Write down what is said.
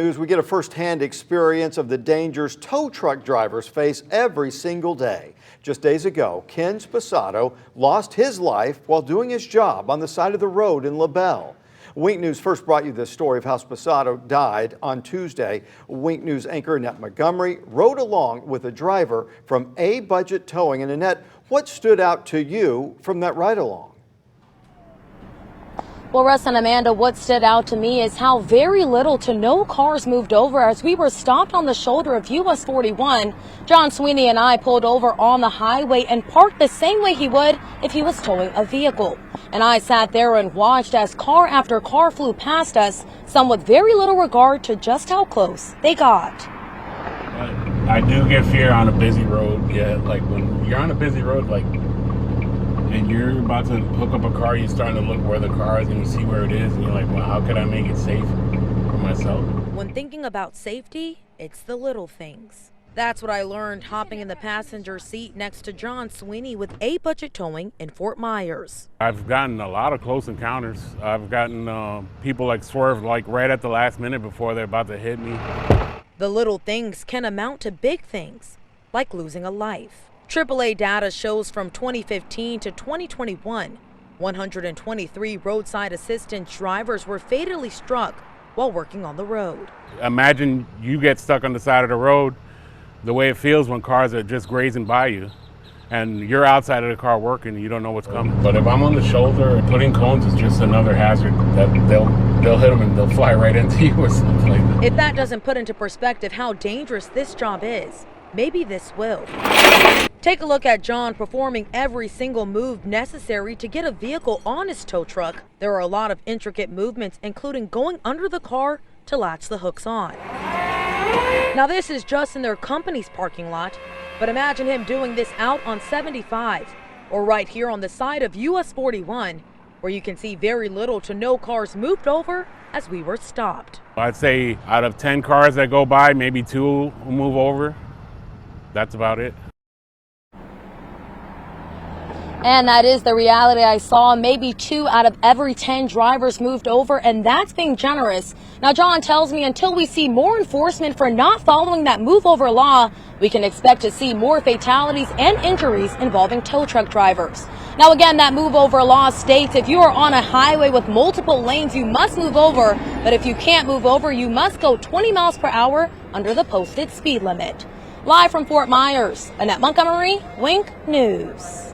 We get a first-hand experience of the dangers tow truck drivers face every single day. Just days ago, Ken Sposato lost his life while doing his job on the side of the road in LaBelle. Wink News first brought you this story of how Sposato died on Tuesday. Wink News anchor Annette Montgomery rode along with a driver from A Budget Towing. And Annette, what stood out to you from that ride-along? Well, Russ and Amanda, what stood out to me is how very little to no cars moved over as we were stopped on the shoulder of US 41. John Sweeney and I pulled over on the highway and parked the same way he would if he was towing a vehicle. And I sat there and watched as car after car flew past us, some with very little regard to just how close they got. I do get fear on a busy road. Yeah, like when you're on a busy road, and you're about to hook up a car, you're starting to look where the car is and you see where it is and you're like, well, how could I make it safe for myself? When thinking about safety, it's the little things. That's what I learned hopping in the passenger seat next to John Sweeney with A Budget Towing in Fort Myers. I've gotten a lot of close encounters. I've gotten people swerve right at the last minute before they're about to hit me. The little things can amount to big things, like losing a life. AAA data shows from 2015 to 2021, 123 roadside assistance drivers were fatally struck while working on the road. Imagine you get stuck on the side of the road, the way it feels when cars are just grazing by you and you're outside of the car working and you don't know what's coming. But if I'm on the shoulder, putting cones is just another hazard that they'll hit them and they'll fly right into you or something like that. If that doesn't put into perspective how dangerous this job is, maybe this will. Take a look at John performing every single move necessary to get a vehicle on his tow truck. There are a lot of intricate movements, including going under the car to latch the hooks on. Now this is just in their company's parking lot, but imagine him doing this out on 75 or right here on the side of US 41, where you can see very little to no cars moved over as we were stopped. I'd say out of 10 cars that go by, maybe 2 will move over. That's about it. And that is the reality I saw. Maybe 2 out of every 10 drivers moved over, and that's being generous. Now, John tells me until we see more enforcement for not following that move over law, we can expect to see more fatalities and injuries involving tow truck drivers. Now, again, that move over law states if you are on a highway with multiple lanes, you must move over. But if you can't move over, you must go 20 miles per hour under the posted speed limit. Live from Fort Myers, Annette Montgomery, Wink News.